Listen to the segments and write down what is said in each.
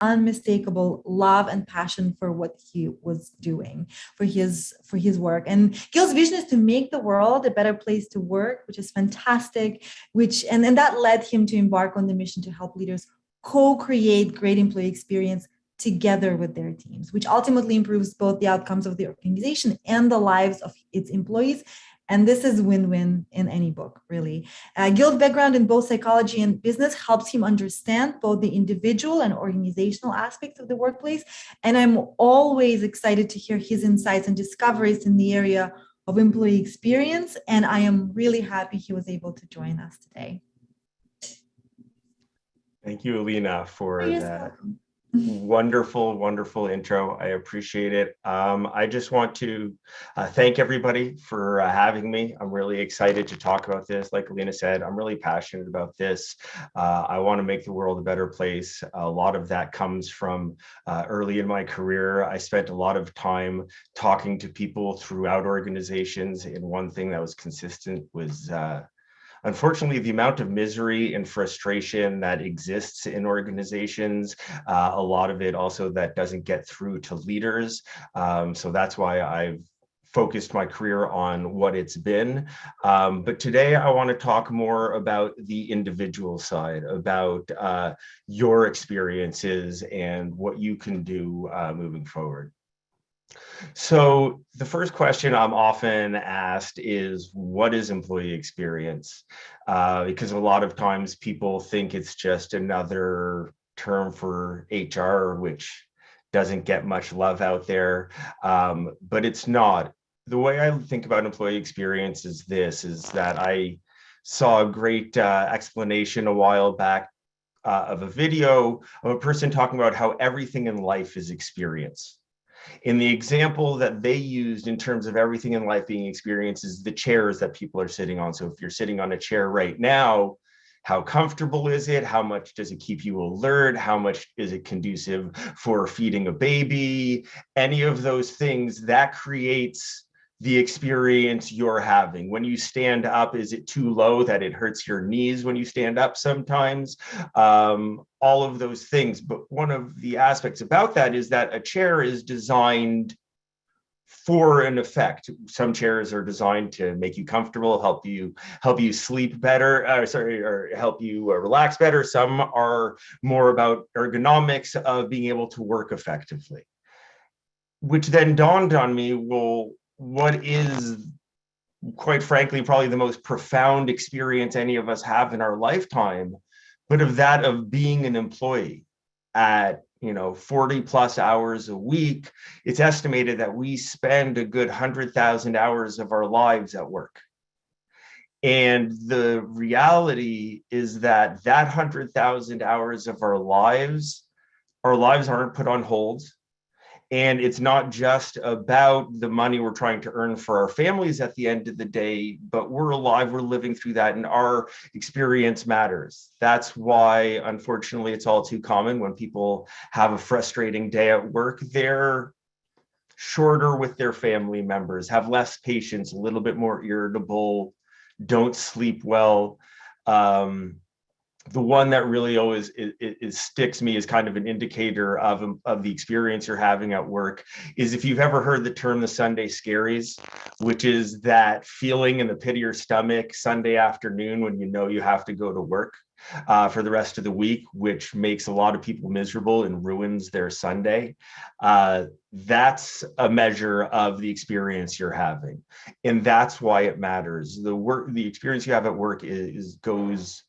unmistakable love and passion for what he was doing, for his work. And Gil's vision is to make the world a better place to work, which is fantastic, which and that led him to embark on the mission to help leaders co-create great employee experience together with their teams, which ultimately improves both the outcomes of the organization and the lives of its employees. And this is win-win in any book, really. Gil's background in both psychology and business helps him understand both the individual and organizational aspects of the workplace. And I'm always excited to hear his insights and discoveries in the area of employee experience. And I am really happy he was able to join us today. Thank you, Alina, for You're that welcome. wonderful intro. I appreciate it. I just want to thank everybody for having me. I'm really excited to talk about this. Like Alina said, I'm really passionate about this. I want to make the world a better place. A lot of that comes from early in my career. I spent a lot of time talking to people throughout organizations, and one thing that was consistent was unfortunately, the amount of misery and frustration that exists in organizations, a lot of it also that doesn't get through to leaders. So that's why I've focused my career on what it's been. But today I want to talk more about the individual side, about your experiences and what you can do moving forward. So the first question I'm often asked is, what is employee experience? Because a lot of times people think it's just another term for HR, which doesn't get much love out there, but it's not. The way I think about employee experience is this, is that I saw a great explanation a while back of a video of a person talking about how everything in life is experience. In the example that they used in terms of everything in life being experienced is the chairs that people are sitting on. So if you're sitting on a chair right now, how comfortable is it? How much does it keep you alert? How much is it conducive for feeding a baby? Any of those things that creates the experience you're having. When you stand up, is it too low that it hurts your knees when you stand up sometimes? All of those things. But one of the aspects about that is that a chair is designed for an effect. Some chairs are designed to make you comfortable, help you sleep better, or help you relax better. Some are more about ergonomics of being able to work effectively. Which then dawned on me, well, what is, quite frankly, probably the most profound experience any of us have in our lifetime, but of that of being an employee at 40 plus hours a week. It's estimated that we spend a good 100,000 hours of our lives at work. And the reality is that 100,000 hours of our lives aren't put on hold. And it's not just about the money we're trying to earn for our families at the end of the day, but we're alive, we're living through that, and our experience matters. That's why, unfortunately, it's all too common when people have a frustrating day at work, they're shorter with their family members, have less patience, a little bit more irritable, don't sleep well. The one that really always sticks me as kind of an indicator of the experience you're having at work is if you've ever heard the term the Sunday scaries, which is that feeling in the pit of your stomach Sunday afternoon when you know you have to go to work for the rest of the week, which makes a lot of people miserable and ruins their Sunday. That's a measure of the experience you're having. And that's why it matters. The experience you have at work goes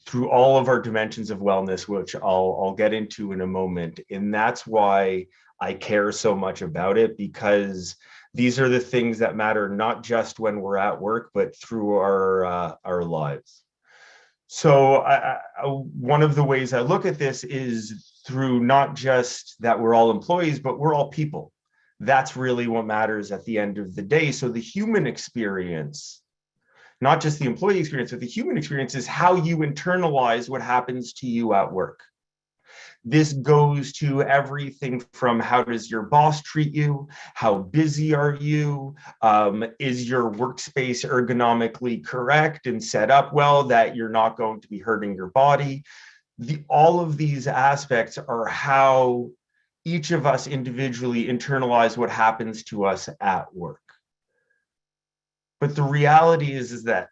through all of our dimensions of wellness, which I'll get into in a moment. And that's why I care so much about it, because these are the things that matter, not just when we're at work, but through our lives. So one of the ways I look at this is through not just that we're all employees, but we're all people. That's really what matters at the end of the day. So the human experience, not just the employee experience, but the human experience is how you internalize what happens to you at work. This goes to everything from how does your boss treat you? How busy are you? Is your workspace ergonomically correct and set up well that you're not going to be hurting your body? All of these aspects are how each of us individually internalize what happens to us at work. But the reality is that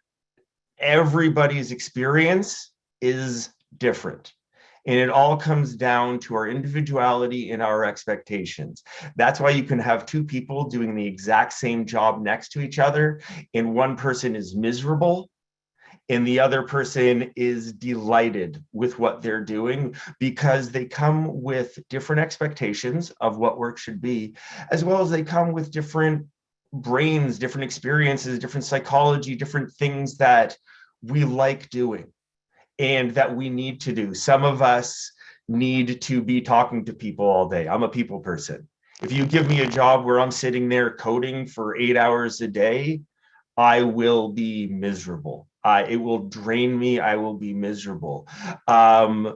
everybody's experience is different. And it all comes down to our individuality and our expectations. That's why you can have two people doing the exact same job next to each other, and one person is miserable and the other person is delighted with what they're doing, because they come with different expectations of what work should be, as well as they come with different brains, different experiences, different psychology, different things that we like doing and that we need to do. Some of us need to be talking to people all day. I'm a people person. If you give me a job where I'm sitting there coding for 8 hours a day, I will be miserable. It will drain me. I will be miserable.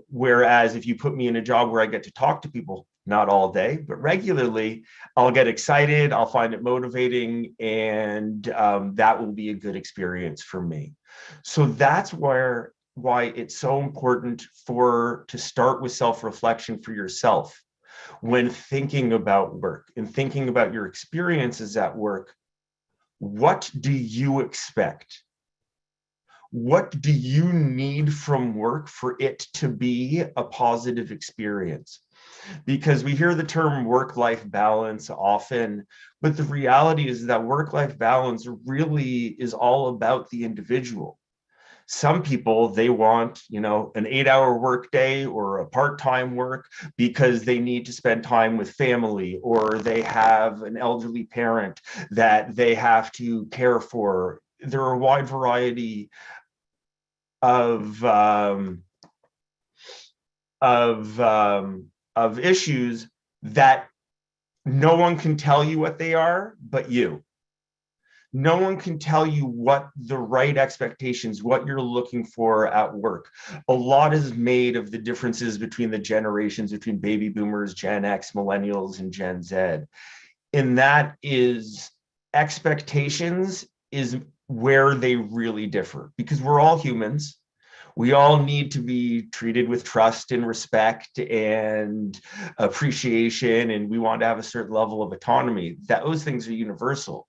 Whereas if you put me in a job where I get to talk to people, not all day, but regularly, I'll get excited. I'll find it motivating, and that will be a good experience for me. So that's why it's so important to start with self-reflection for yourself when thinking about work and thinking about your experiences at work. What do you expect? What do you need from work for it to be a positive experience? Because we hear the term work-life balance often, but the reality is that work-life balance really is all about the individual. Some people, they want, an 8-hour workday or a part-time work because they need to spend time with family, or they have an elderly parent that they have to care for. There are a wide variety of issues that no one can tell you what they are but you. No one can tell you what the right expectations, what you're looking for at work. A lot is made of the differences between the generations, between baby boomers, Gen X, millennials, and Gen Z. And that is, expectations is where they really differ, because we're all humans. We all need to be treated with trust and respect and appreciation, and we want to have a certain level of autonomy. Those things are universal.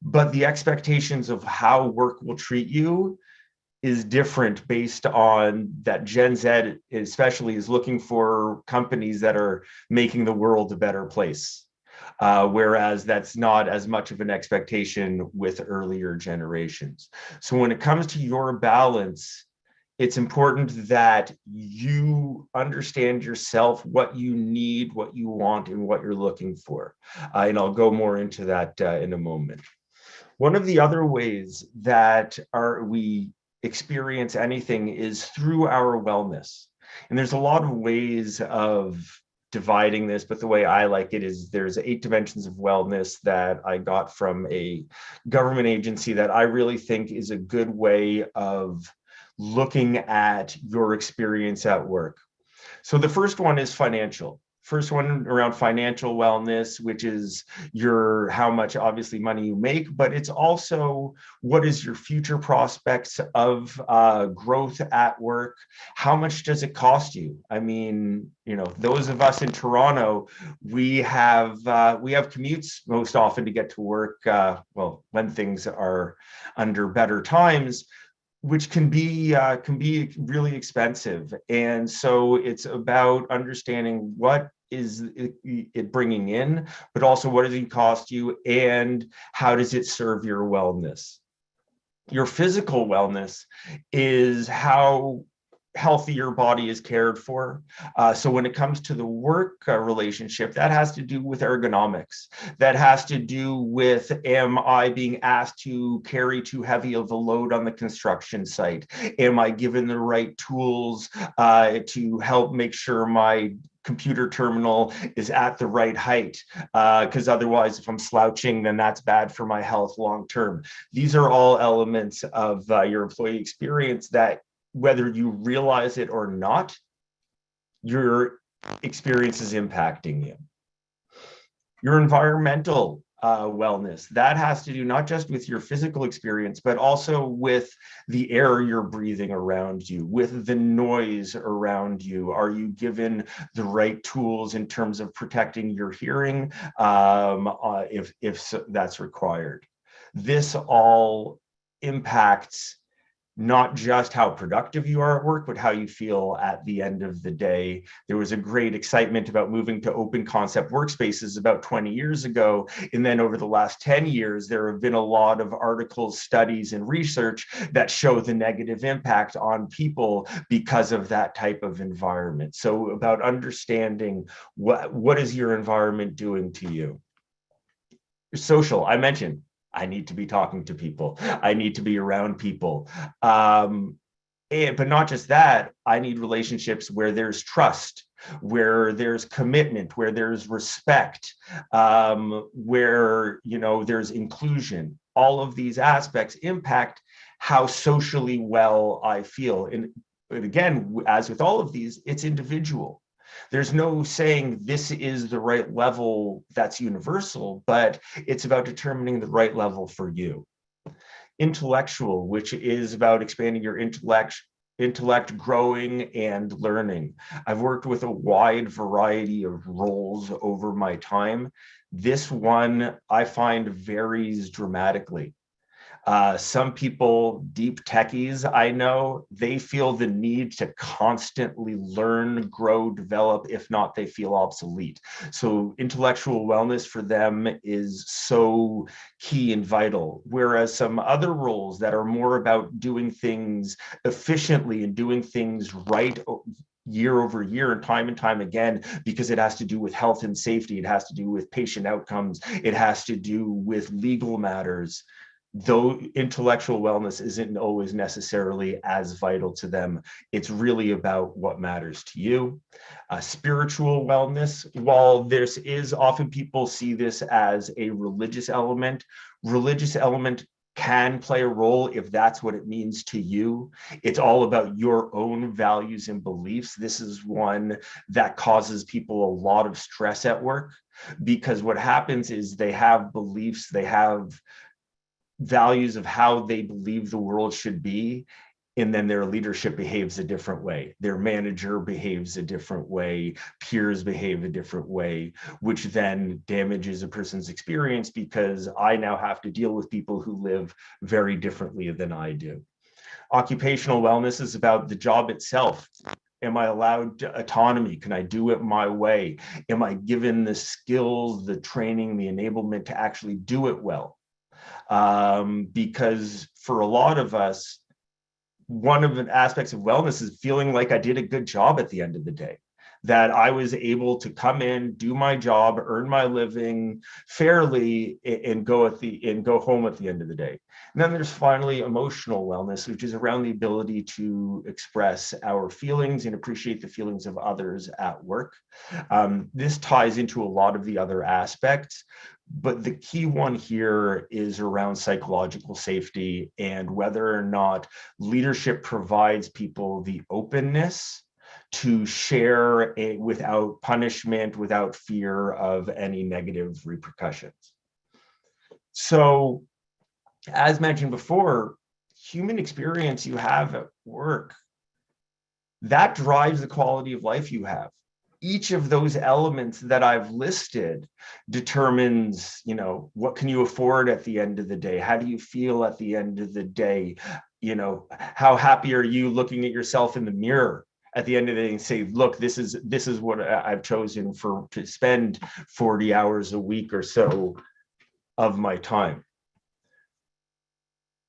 But the expectations of how work will treat you is different based on that. Gen Z especially is looking for companies that are making the world a better place. Whereas that's not as much of an expectation with earlier generations. So when it comes to your balance, it's important that you understand yourself, what you need, what you want, and what you're looking for. And I'll go more into that in a moment. One of the other ways that we experience anything is through our wellness. And there's a lot of ways of dividing this, but the way I like it is there's 8 dimensions of wellness that I got from a government agency that I really think is a good way of looking at your experience at work. So the first one is financial. First one around financial wellness, which is how much obviously money you make, but it's also what is your future prospects of growth at work? How much does it cost you? I mean, those of us in Toronto, we have commutes most often to get to work. When things are under better times, which can be really expensive. And so it's about understanding what is it bringing in, but also what does it cost you and how does it serve your wellness. Your physical wellness is how healthy your body is cared for. So when it comes to the work relationship, that has to do with ergonomics. That has to do with, am I being asked to carry too heavy of a load on the construction site? Am I given the right tools to help make sure my computer terminal is at the right height? Because otherwise, if I'm slouching, then that's bad for my health long term. These are all elements of your employee experience that, whether you realize it or not, your experience is impacting you. Your environmental wellness. That has to do not just with your physical experience, but also with the air you're breathing around you, with the noise around you. Are you given the right tools in terms of protecting your hearing, if that's required? This all impacts not just how productive you are at work, but how you feel at the end of the day. There was a great excitement about moving to open concept workspaces about 20 years ago. And then over the last 10 years, there have been a lot of articles, studies, and research that show the negative impact on people because of that type of environment. So about understanding what is your environment doing to you? Social, I mentioned, I need to be talking to people. I need to be around people. But not just that, I need relationships where there's trust, where there's commitment, where there's respect, where, there's inclusion. All of these aspects impact how socially well I feel. And again, as with all of these, it's individual. There's no saying this is the right level that's universal, but it's about determining the right level for you. Intellectual, which is about expanding your intellect, growing and learning. I've worked with a wide variety of roles over my time. This one I find varies dramatically. Some people, deep techies, I know, they feel the need to constantly learn, grow, develop. If not, they feel obsolete. So intellectual wellness for them is so key and vital. Whereas some other roles that are more about doing things efficiently and doing things right year over year and time again, because it has to do with health and safety, it has to do with patient outcomes, it has to do with legal matters, though intellectual wellness isn't always necessarily as vital to them. It's really about what matters to you. Spiritual wellness, while this is often people see this as a religious element can play a role if that's what it means to you. It's all about your own values and beliefs. This is one that causes people a lot of stress at work, because what happens is they have beliefs, they have values of how they believe the world should be, and then their leadership behaves a different way, their manager behaves a different way, peers behave a different way, which then damages a person's experience, because I now have to deal with people who live very differently than I do. Occupational wellness is about the job itself. Am I allowed autonomy? Can I do it my way? Am I given the skills, the training, the enablement to actually do it well? Because for a lot of us, one of the aspects of wellness is feeling like I did a good job at the end of the day, that I was able to come in, do my job, earn my living fairly, and go home at the end of the day. And then there's finally emotional wellness, which is around the ability to express our feelings and appreciate the feelings of others at work. This ties into a lot of the other aspects, but the key one here is around psychological safety and whether or not leadership provides people the openness to share without punishment, without fear of any negative repercussions. So, as mentioned before, human experience you have at work, that drives the quality of life you have. Each of those elements that I've listed determines, what can you afford at the end of the day? How do you feel at the end of the day? How happy are you looking at yourself in the mirror at the end of the day and say, look, this is what I've chosen to spend 40 hours a week or so of my time.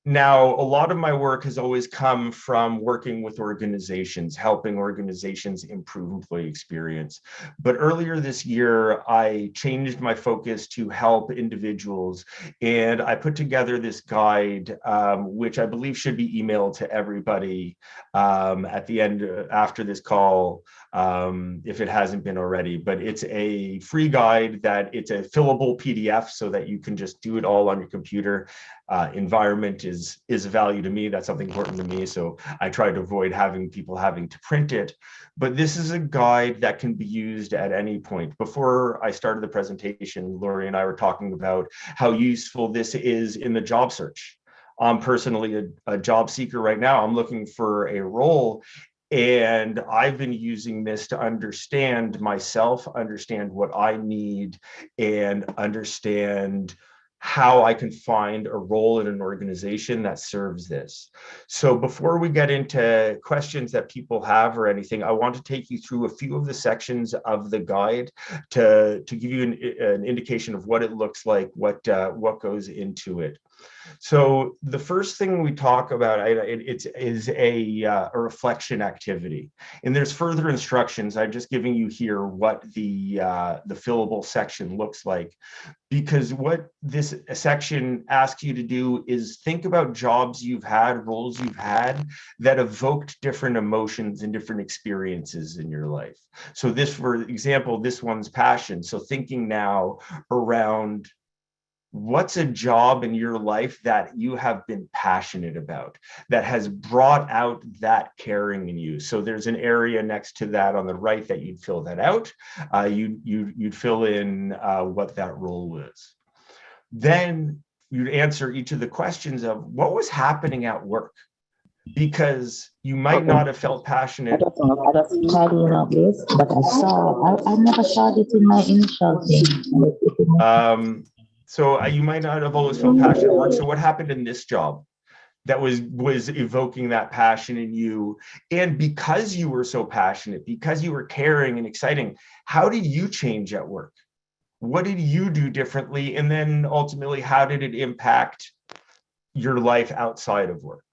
Now, a lot of my work has always come from working with organizations, helping organizations improve employee experience. But earlier this year, I changed my focus to help individuals. And I put together this guide, which I believe should be emailed to everybody at the end after this call. if it hasn't been already. But it's a free guide that it's a fillable PDF so that you can just do it all on your computer. Environment is a value to me. That's something important to me. So I try to avoid having people having to print it. But this is a guide that can be used at any point. Before I started the presentation, Lori and I were talking about how useful this is in the job search. I'm personally a job seeker right now. I'm looking for a role, and I've been using this to understand myself, understand what I need, and understand how I can find a role in an organization that serves this. So before we get into questions that people have or anything, I want to take you through a few of the sections of the guide to give you an indication of what it looks like, what goes into it. So the first thing we talk about is a reflection activity, and there's further instructions. I'm just giving you here what the fillable section looks like, because what this section asks you to do is think about jobs you've had, roles you've had that evoked different emotions and different experiences in your life. So this, for example, this one's passion. So thinking now around what's a job in your life that you have been passionate about, that has brought out that caring in you. So there's an area next to that on the right that you'd fill that out. You'd fill in what that role was. Then you'd answer each of the questions of what was happening at work, because you might not have felt passionate. I just tidying up this, but I never saw this in my initial thing. So you might not have always felt passionate at work. So what happened in this job that was evoking that passion in you? And because you were so passionate, because you were caring and exciting, how did you change at work? What did you do differently? And then ultimately, how did it impact your life outside of work?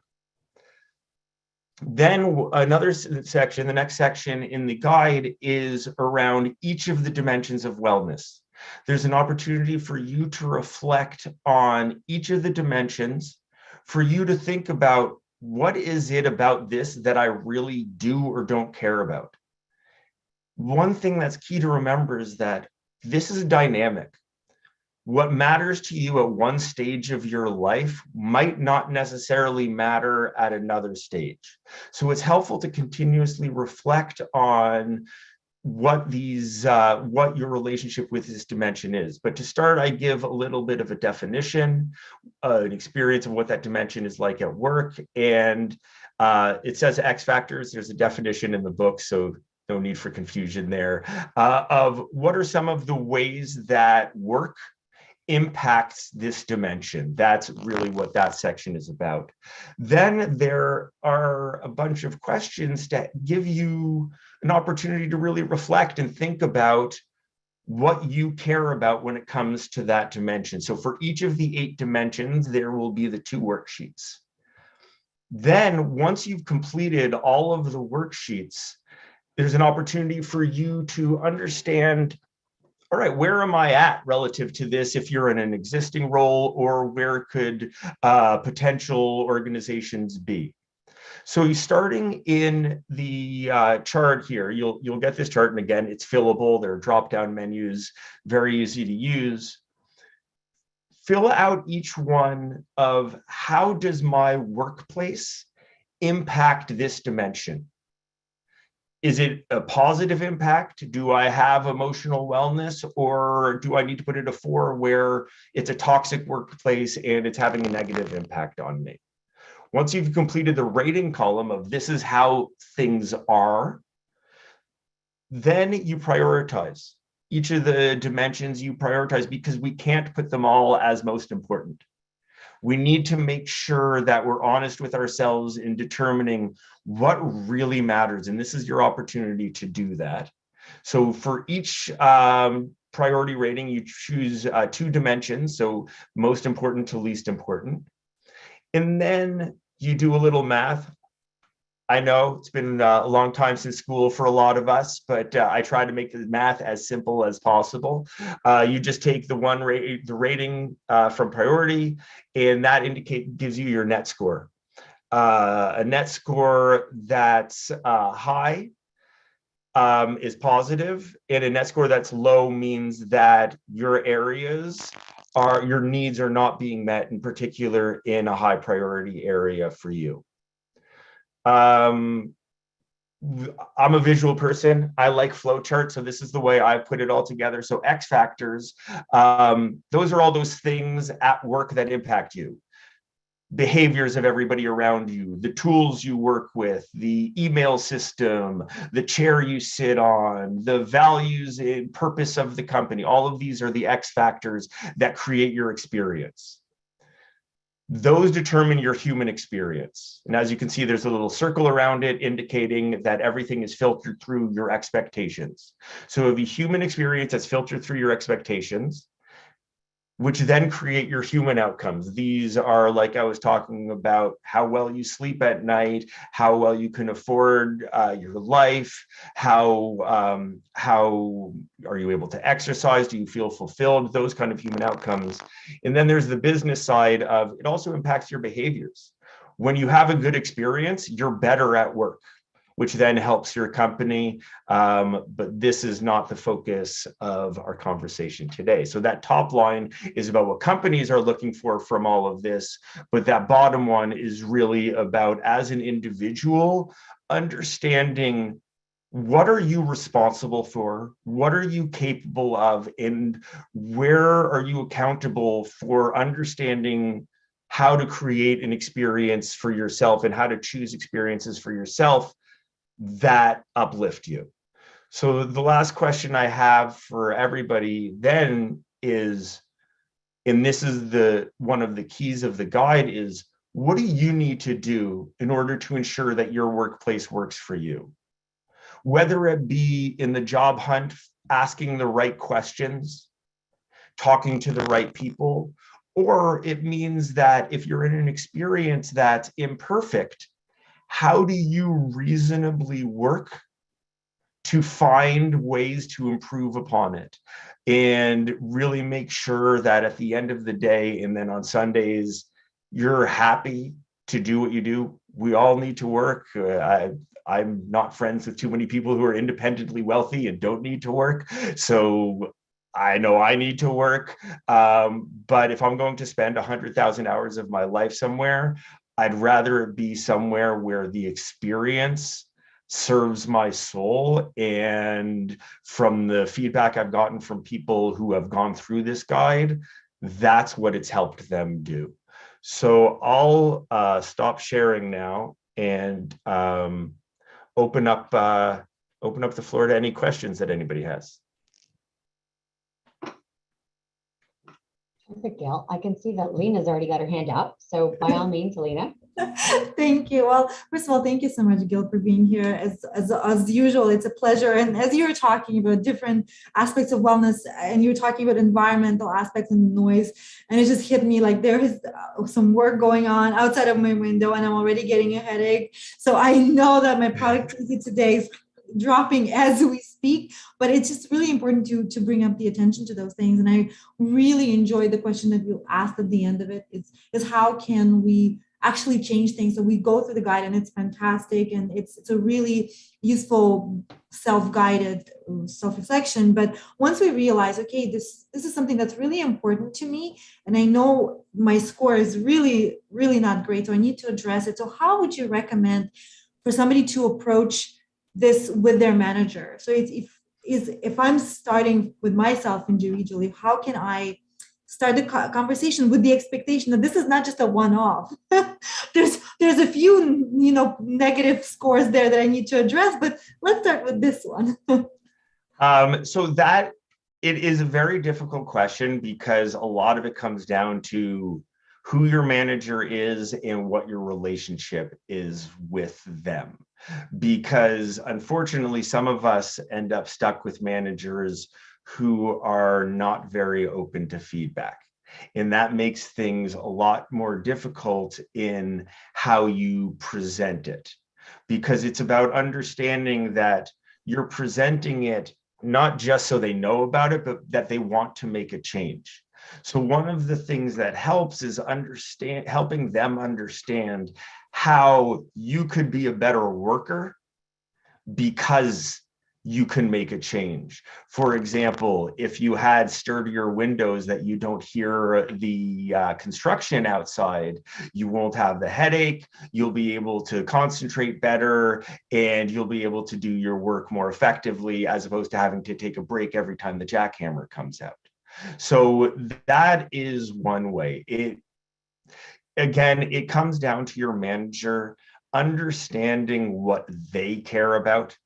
Then another section, the next section in the guide, is around each of the dimensions of wellness. There's an opportunity for you to reflect on each of the dimensions, for you to think about what is it about this that I really do or don't care about. One thing that's key to remember is that this is dynamic. What matters to you at one stage of your life might not necessarily matter at another stage. So it's helpful to continuously reflect on what your relationship with this dimension is. But to start, I give a little bit of a definition, an experience of what that dimension is like at work. And it says X factors. There's a definition in the book, so no need for confusion there, of what are some of the ways that work impacts this dimension. That's really what that section is about. Then there are a bunch of questions that give you an opportunity to really reflect and think about what you care about when it comes to that dimension. So for each of the 8 dimensions, there will be the 2 worksheets. Then once you've completed all of the worksheets, there's an opportunity for you to understand, all right, where am I at relative to this if you're in an existing role, or where could potential organizations be? So starting in the chart here, you'll get this chart, and again, it's fillable. There are drop-down menus, very easy to use. Fill out each one of how does my workplace impact this dimension? Is it a positive impact? Do I have emotional wellness, or do I need to put it a 4 where it's a toxic workplace and it's having a negative impact on me? Once you've completed the rating column of this is how things are, then you prioritize. Each of the dimensions you prioritize, because we can't put them all as most important. We need to make sure that we're honest with ourselves in determining what really matters. And this is your opportunity to do that. So for each priority rating, you choose 2 dimensions. So most important to least important. And then you do a little math. I know it's been a long time since school for a lot of us, but I try to make the math as simple as possible. You just take the rating from priority, and that gives you your net score. A net score that's high is positive, and a net score that's low means that your your needs are not being met, in particular in a high priority area for you. I'm a visual person. I like flowchart, so this is the way I put it all together. So X factors, those are all those things at work that impact you. Behaviors of everybody around you, the tools you work with, the email system, the chair you sit on, the values and purpose of the company. All of these are the X factors that create your experience. Those determine your human experience. And as you can see, there's a little circle around it indicating that everything is filtered through your expectations. So the human experience that's filtered through your expectations, which then create your human outcomes. These are, like I was talking about, how well you sleep at night, how well you can afford your life, how are you able to exercise, do you feel fulfilled, those kind of human outcomes. And then there's the business side of it also impacts your behaviors. When you have a good experience, you're better at work, which then helps your company. But this is not the focus of our conversation today. So that top line is about what companies are looking for from all of this. But that bottom one is really about, as an individual, understanding what are you responsible for? What are you capable of? And where are you accountable for understanding how to create an experience for yourself and how to choose experiences for yourself that uplift you. So the last question I have for everybody then is, and this is one of the keys of the guide, is what do you need to do in order to ensure that your workplace works for you? Whether it be in the job hunt, asking the right questions, talking to the right people, or it means that if you're in an experience that's imperfect, how do you reasonably work to find ways to improve upon it and really make sure that at the end of the day, and then on Sundays, you're happy to do what you do? We all need to work. I'm not friends with too many people who are independently wealthy and don't need to work. So I know I need to work. But if I'm going to spend 100,000 hours of my life somewhere, I'd rather it be somewhere where the experience serves my soul. And from the feedback I've gotten from people who have gone through this guide, that's what it's helped them do. So I'll stop sharing now and open up the floor to any questions that anybody has. Perfect, Gil. I can see that Lena's already got her hand up. So by all means, Lena. Thank you. Well, first of all, thank you so much, Gil, for being here. As usual, it's a pleasure. And as you were talking about different aspects of wellness, and you were talking about environmental aspects and noise, and it just hit me like there is some work going on outside of my window, and I'm already getting a headache. So I know that my productivity today is dropping as we speak, but it's just really important to bring up the attention to those things. And I really enjoyed the question that you asked at the end of it, is how can we actually change things? So we go through the guide, and it's fantastic, and it's a really useful self-guided self-reflection. But once we realize, okay, this is something that's really important to me, and I know my score is really, really not great, so I need to address it. So how would you recommend for somebody to approach this with their manager? So if I'm starting with myself individually, how can I start the conversation with the expectation that this is not just a one-off? there's a few negative scores there that I need to address, but let's start with this one. So that it is a very difficult question, because a lot of it comes down to who your manager is and what your relationship is with them. Because unfortunately, some of us end up stuck with managers who are not very open to feedback. And that makes things a lot more difficult in how you present it, because it's about understanding that you're presenting it not just so they know about it, but that they want to make a change. So one of the things that helps is helping them understand how you could be a better worker because you can make a change. For example, if you had sturdier windows that you don't hear the construction outside, you won't have the headache, you'll be able to concentrate better, and you'll be able to do your work more effectively as opposed to having to take a break every time the jackhammer comes out. So that is one way. It comes down to your manager understanding what they care about,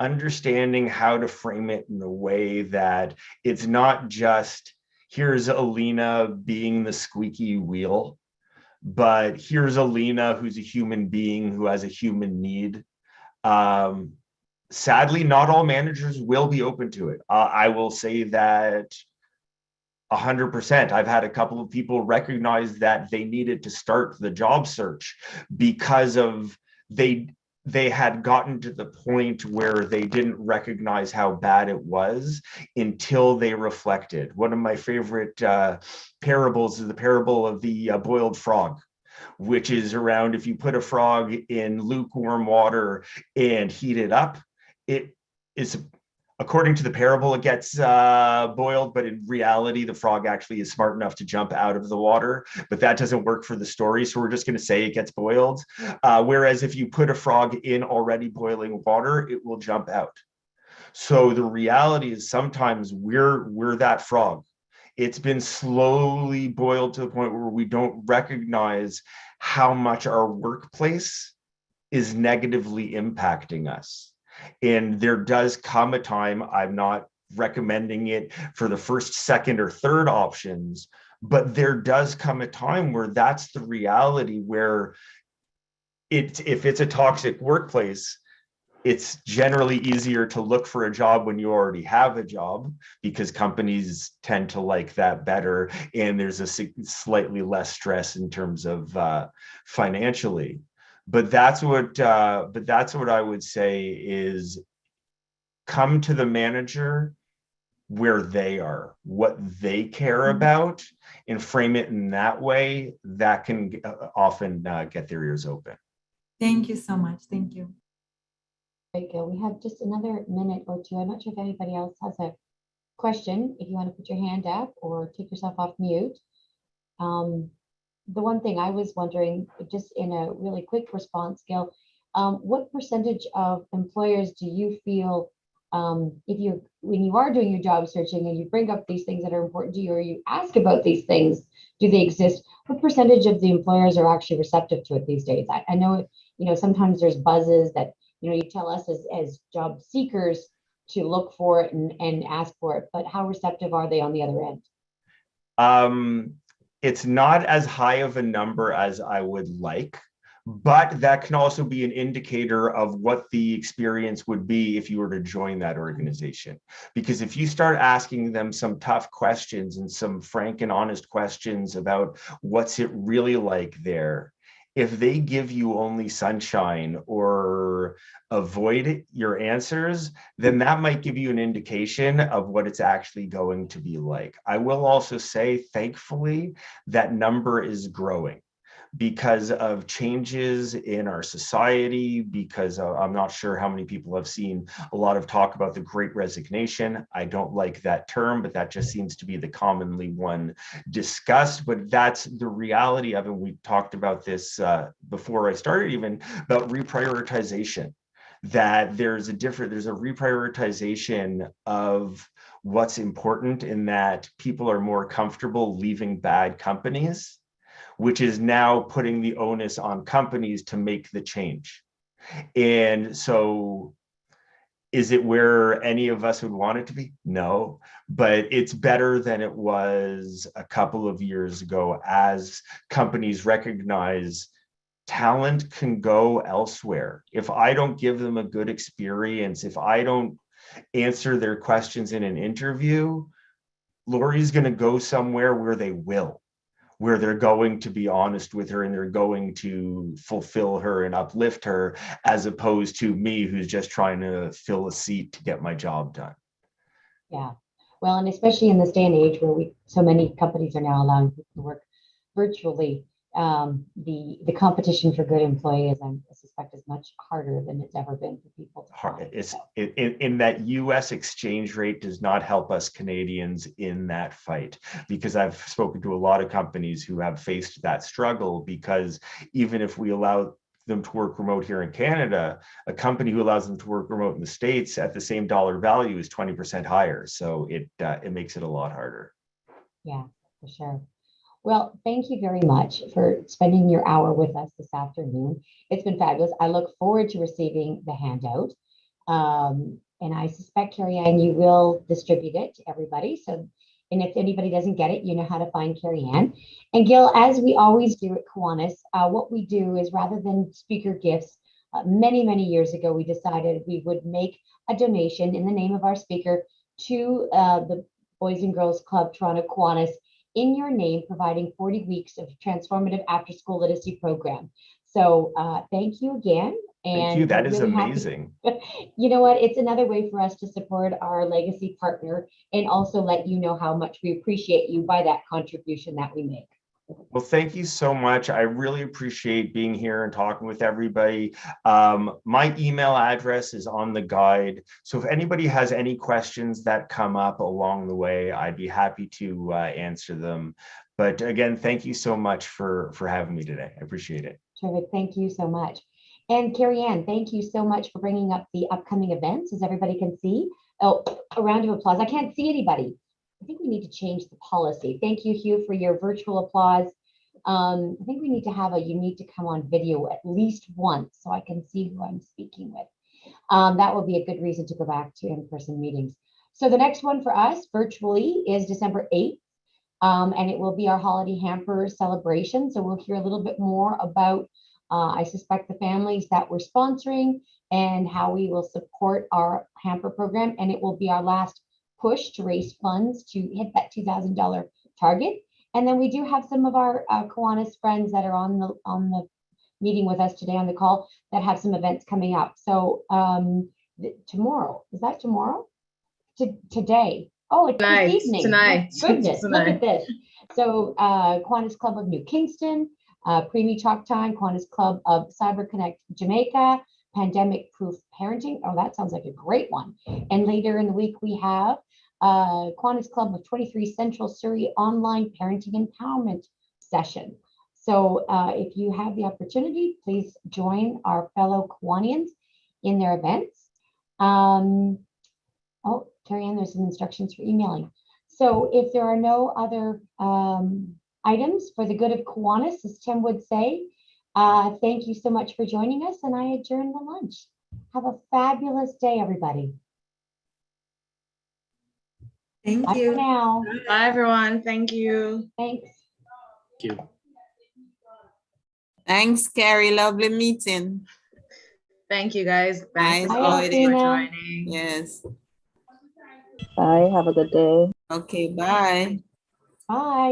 understanding how to frame it in a way that it's not just here's Alina being the squeaky wheel, but here's Alina who's a human being who has a human need. Sadly, not all managers will be open to it. I will say that 100%. I've had a couple of people recognize that they needed to start the job search because of they had gotten to the point where they didn't recognize how bad it was until they reflected. One of my favorite parables is the parable of the boiled frog, which is around if you put a frog in lukewarm water and heat it up, it is, according to the parable, it gets boiled, but in reality, the frog actually is smart enough to jump out of the water, but that doesn't work for the story. So we're just going to say it gets boiled. Whereas if you put a frog in already boiling water, it will jump out. So the reality is sometimes we're that frog. It's been slowly boiled to the point where we don't recognize how much our workplace is negatively impacting us. And there does come a time, I'm not recommending it for the first, second, or third options, but there does come a time where that's the reality, where if it's a toxic workplace, it's generally easier to look for a job when you already have a job because companies tend to like that better. And there's a slightly less stress in terms of financially. But that's what I would say is come to the manager where they are, what they care about, and frame it in that way. That can often get their ears open. Thank you so much. Thank you. Great, Gil. We have just another minute or two. I'm not sure if anybody else has a question. If you want to put your hand up or take yourself off mute. The one thing I was wondering, just in a really quick response, Gil, what percentage of employers do you feel, when you are doing your job searching and you bring up these things that are important to you, or you ask about these things, do they exist? What percentage of the employers are actually receptive to it these days? I know, sometimes there's buzzes that, you tell us as job seekers to look for it and ask for it, but how receptive are they on the other end? It's not as high of a number as I would like, but that can also be an indicator of what the experience would be if you were to join that organization. Because if you start asking them some tough questions and some frank and honest questions about what's it really like there, if they give you only sunshine or avoid your answers, then that might give you an indication of what it's actually going to be like. I will also say, thankfully, that number is growing because of changes in our society, because I'm not sure how many people have seen a lot of talk about the Great Resignation. I don't like that term, but that just seems to be the commonly one discussed. But that's the reality of it. We talked about this before I started even, about reprioritization, that there's a reprioritization of what's important, in that people are more comfortable leaving bad companies, which is now putting the onus on companies to make the change. And so is it where any of us would want it to be? No, but it's better than it was a couple of years ago, as companies recognize talent can go elsewhere. If I don't give them a good experience, if I don't answer their questions in an interview, Lori's going to go somewhere where they will, where they're going to be honest with her and they're going to fulfill her and uplift her, as opposed to me, who's just trying to fill a seat to get my job done. Yeah. Well, and especially in this day and age where so many companies are now allowing people to work virtually, the competition for good employees, I suspect, is much harder than it's ever been for people to find. It's in that US exchange rate does not help us Canadians in that fight, because I've spoken to a lot of companies who have faced that struggle, because even if we allow them to work remote here in Canada, a company who allows them to work remote in the States at the same dollar value is 20% higher. So it makes it a lot harder. Yeah, for sure. Well, thank you very much for spending your hour with us this afternoon. It's been fabulous. I look forward to receiving the handout. And I suspect, Carrie Ann, you will distribute it to everybody. So, and if anybody doesn't get it, you know how to find Carrie Ann. And Gil, as we always do at Kiwanis, what we do is, rather than speaker gifts, many, many years ago, we decided we would make a donation in the name of our speaker to the Boys and Girls Club Toronto Kiwanis, in your name, providing 40 weeks of transformative after-school literacy program. So thank you again. And thank you. That is really amazing. You know what? It's another way for us to support our legacy partner and also let you know how much we appreciate you by that contribution that we make. Well, thank you so much. I really appreciate being here and talking with everybody. My email address is on the guide. So if anybody has any questions that come up along the way, I'd be happy to answer them. But again, thank you so much for having me today. I appreciate it. Terrific. Thank you so much. And Carrie Ann, thank you so much for bringing up the upcoming events, as everybody can see. Oh, a round of applause. I can't see anybody. I think we need to change the policy. Thank you, Hugh, for your virtual applause. I think we need to have you need to come on video at least once so I can see who I'm speaking with. That will be a good reason to go back to in-person meetings. So the next one for us virtually is December 8th, and it will be our holiday hamper celebration. So we'll hear a little bit more about, I suspect, the families that we're sponsoring and how we will support our hamper program. And it will be our last push to raise funds to hit that $2,000 target. And then we do have some of our Kiwanis friends that are on the meeting with us today on the call that have some events coming up. So tomorrow, is that tomorrow? Today. Oh, it's this evening. Tonight. Goodness, Tonight. look at this. So Kiwanis Club of New Kingston, Preemie Chalk Time, Kiwanis Club of Cyber Connect Jamaica, Pandemic Proof Parenting. Oh, that sounds like a great one. And later in the week, we have Kiwanis Club of 23 Central Surrey online parenting empowerment session. So if you have the opportunity, please join our fellow Kiwanians in their events. Oh, Carrie Ann, there's some instructions for emailing. So if there are no other items for the good of Kiwanis, as Tim would say, thank you so much for joining us, and I adjourn the lunch. Have a fabulous day, everybody. Thank Bye you. for now. Bye, everyone. Thank you. Thanks. Thank you. Thanks, Carrie. Lovely meeting. Thank you, guys. Thanks Bye, for all for Tina. joining. Yes. Bye. Have a good day. Okay, bye. Bye.